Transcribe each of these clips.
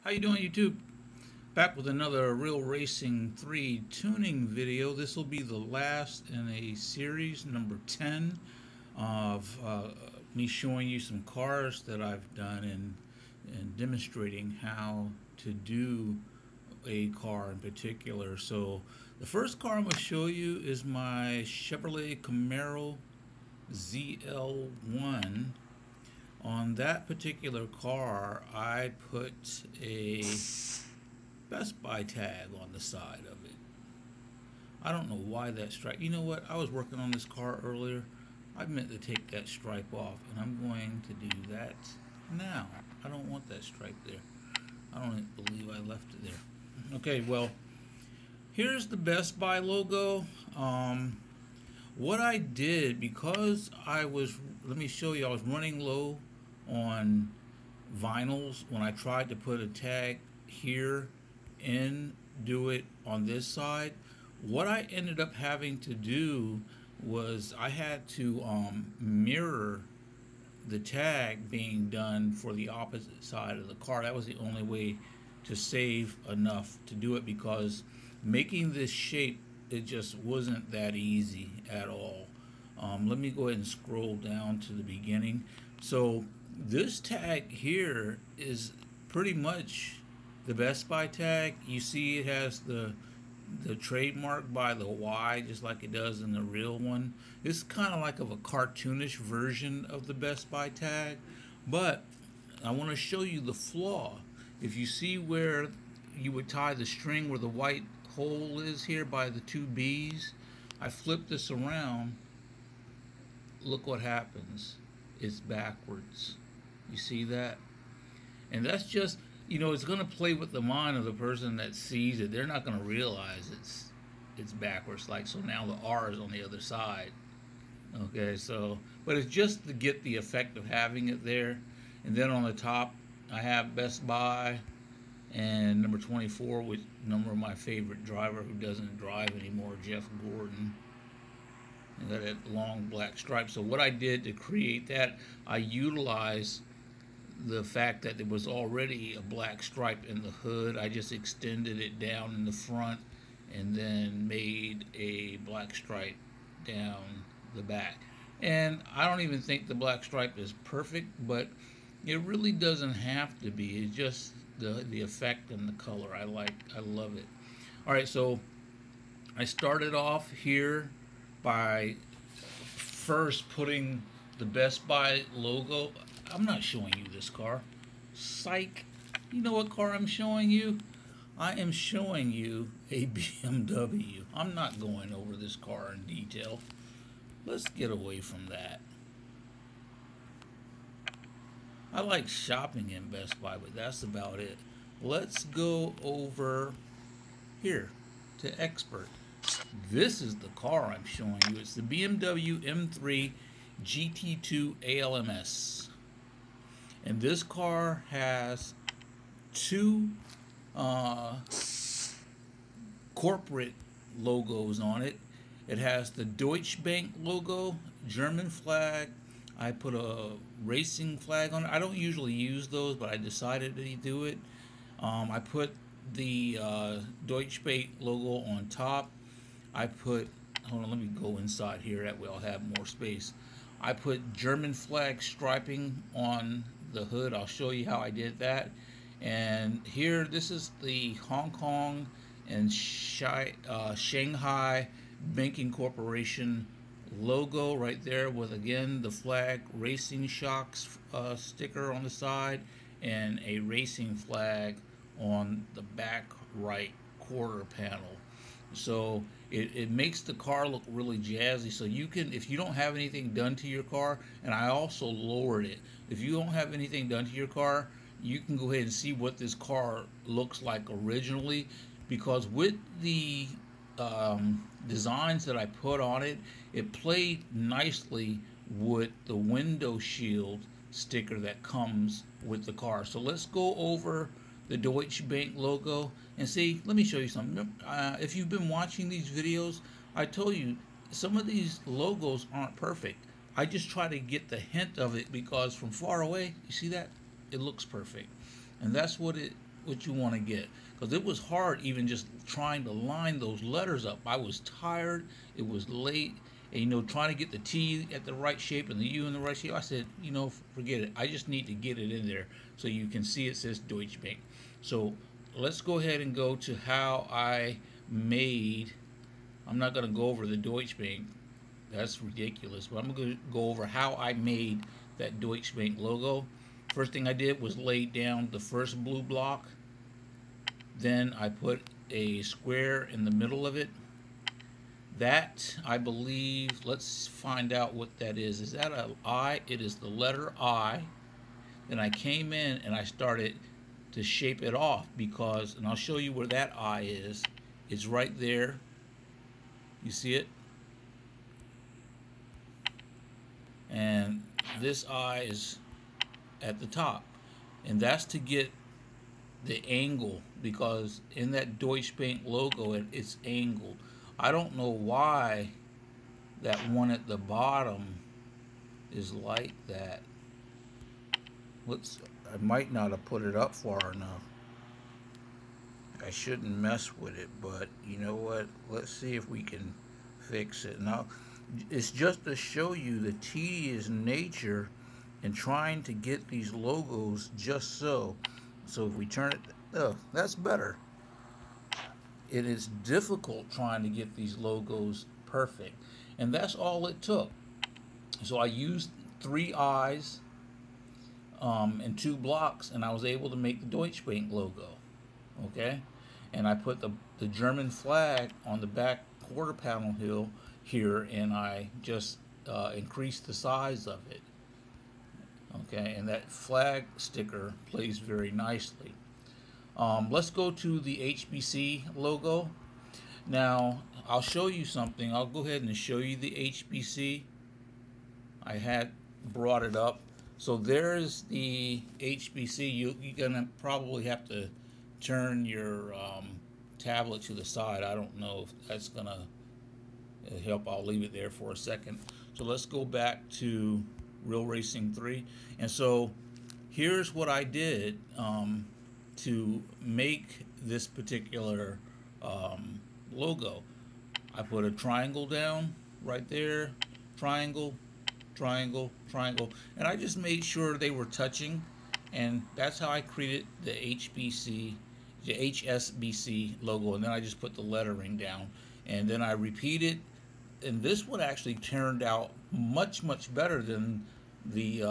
How you doing, YouTube? Back with another Real Racing 3 tuning video. This will be the last in a series, number 10, of me showing you some cars that I've done and demonstrating how to do a car in particular. So the first car I'm going to show you is my Chevrolet Camaro ZL1. On that particular car, I put a Best Buy tag on the side of it. I don't know why that stripe. You know what? I was working on this car earlier. I meant to take that stripe off, and I'm going to do that now. I don't want that stripe there. I don't believe I left it there. Okay, well, here's the Best Buy logo. What I did, because let me show you, I was running low on vinyls when I tried to put a tag here and do it on this side. What I ended up having to do was I had to mirror the tag being done for the opposite side of the car. That was the only way to save enough to do it, because making this shape, it just wasn't that easy at all. Let me go ahead and scroll down to the beginning. So this tag here is pretty much the Best Buy tag. You see it has the trademark by the Y, just like it does in the real one. It's kind of like a cartoonish version of the Best Buy tag, but I want to show you the flaw. If you see where you would tie the string where the white hole is here by the two B's, I flip this around. Look what happens. It's backwards. You see that? And that's just, you know, it's going to play with the mind of the person that sees it. They're not going to realize it's backwards. Like, so now the R is on the other side. Okay, so, but it's just to get the effect of having it there. And then on the top, I have Best Buy and number 24, with number of my favorite driver who doesn't drive anymore, Jeff Gordon. And got that long black stripe. So what I did to create that, I utilized the fact that there was already a black stripe in the hood. I just extended it down in the front and then made a black stripe down the back. And I don't even think the black stripe is perfect, but it really doesn't have to be. It's just the effect and the color. I love it. All right, so I started off here by first putting the Best Buy logo. I'm not showing you this car. Psych. You know what car I'm showing you? I am showing you a BMW. I'm not going over this car in detail. Let's get away from that. I like shopping in Best Buy, but that's about it. Let's go over here to Expert. This is the car I'm showing you. It's the BMW M3 GT2 ALMS. And this car has two corporate logos on it. It has the Deutsche Bank logo, German flag. I put a racing flag on it. I don't usually use those, but I decided to do it. I put the Deutsche Bank logo on top. I put, hold on, let me go inside here, that way I'll have more space. I put German flag striping on the hood. I'll show you how I did that. And here, this is the Hong Kong and Shanghai Banking Corporation logo right there, with again the flag Racing Shocks sticker on the side and a racing flag on the back right quarter panel. So it makes the car look really jazzy. So you can, if you don't have anything done to your car, and I also lowered it, if you don't have anything done to your car, you can go ahead and see what this car looks like originally, because with the designs that I put on it, it played nicely with the window shield sticker that comes with the car. So let's go over the Deutsche Bank logo and see. Let me show you something. If you've been watching these videos, I told you some of these logos aren't perfect. I just try to get the hint of it, because from far away, you see that? It looks perfect. And that's what it what you want to get, because it was hard even just trying to line those letters up. I was tired, it was late, and trying to get the T at the right shape and the U in the right shape. I said, forget it, I just need to get it in there so you can see it says Deutsche Bank. So let's go ahead and go to how I made. I'm not going to go over the Deutsche Bank, that's ridiculous, but I'm going to go over how I made that Deutsche Bank logo. First thing I did was lay down the first blue block. Then I put a square in the middle of it. That, I believe, let's find out what that is. Is that an I? It is the letter I. Then I came in and I started to shape it off because, and I'll show you where that I is. It's right there. You see it? And this I is at the top, and that's to get the angle, because in that Deutsche Bank logo it's angled. I don't know why that one at the bottom is like that. I might not have put it up far enough. I shouldn't mess with it, but you know what, let's see if we can fix it. Now it's just to show you the tedious nature in trying to get these logos just so. So if we turn it, oh, that's better. It is difficult trying to get these logos perfect, and that's all it took. So I used 3 eyes and 2 blocks, and I was able to make the Deutsche Bank logo. Okay, and I put the German flag on the back quarter panel here, and I just increased the size of it. Okay, and that flag sticker plays very nicely. Let's go to the HSBC logo. Now I'll show you something. I'll go ahead and show you the HSBC. I had brought it up. So there's the HSBC. You're gonna probably have to turn your tablet to the side. I don't know if that's gonna help. I'll leave it there for a second. So let's go back to Real Racing 3. And so here's what I did to make this particular logo. I put a triangle down right there, triangle, triangle, triangle, and I just made sure they were touching, and that's how I created the HSBC logo. And then I just put the lettering down, and then I repeated, and this one actually turned out much better than the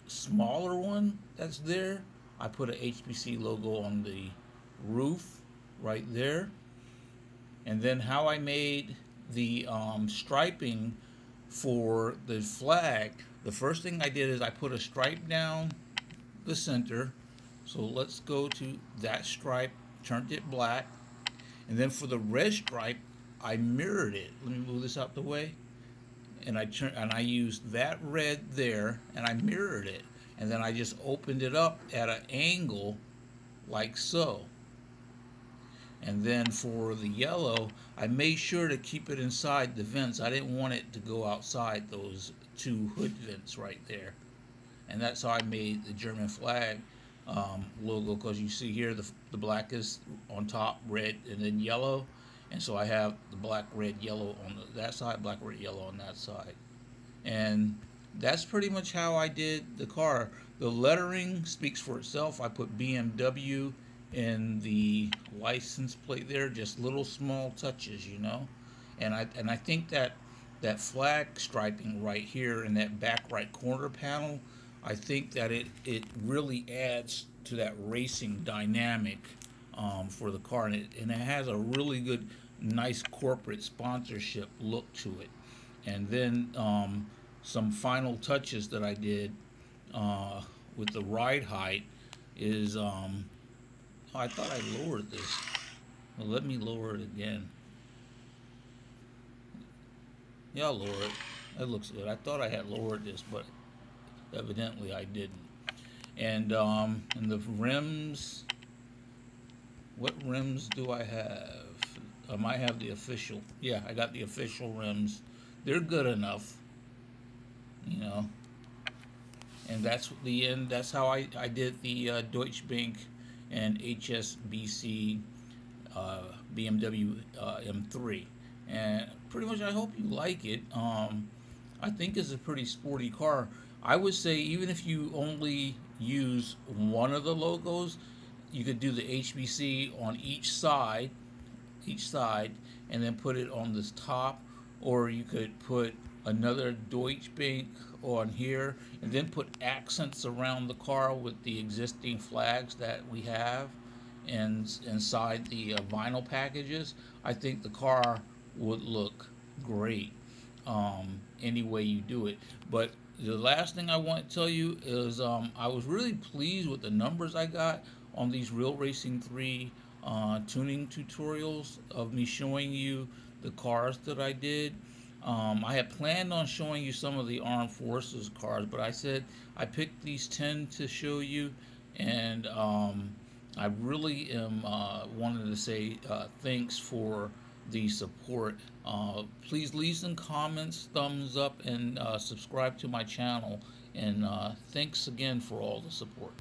smaller one that's there. I put a HSBC logo on the roof right there. And then how I made the striping for the flag, the first thing I did is I put a stripe down the center. So let's go to that stripe, turned it black, and then for the red stripe I mirrored it. Let me move this out the way. And I used that red there, and I mirrored it, and then I just opened it up at an angle like so. And then for the yellow, I made sure to keep it inside the vents. I didn't want it to go outside those 2 hood vents right there. And that's how I made the German flag logo, because you see here the black is on top, red, and then yellow. And so I have the black, red, yellow on that side, black, red, yellow on that side. And that's pretty much how I did the car. The lettering speaks for itself. I put BMW in the license plate there, just little small touches, you know. And I think that flag striping right here in that back right corner panel, I think that it really adds to that racing dynamic for the car, and it has a really good, nice corporate sponsorship look to it. And then some final touches that I did with the ride height is I thought I lowered this. Well, let me lower it again. Yeah, I'll lower it. That looks good. I thought I had lowered this, but evidently I didn't. And the rims, what rims do I have? I might have the official. Yeah, I got the official rims. They're good enough, you know. And that's the end. That's how I did the Deutsche Bank and HSBC BMW M3. And pretty much I hope you like it. I think it's a pretty sporty car. I would say even if you only use one of the logos, you could do the HBC on each side, and then put it on this top, or you could put another Deutsche Bank on here, and then put accents around the car with the existing flags that we have and inside the vinyl packages. I think the car would look great any way you do it. But the last thing I want to tell you is I was really pleased with the numbers I got on these Real Racing 3 tuning tutorials of me showing you the cars that I did. I had planned on showing you some of the Armed Forces cars, but I said I picked these 10 to show you, and I really am wanted to say thanks for the support. Please leave some comments, thumbs up, and subscribe to my channel, and thanks again for all the support.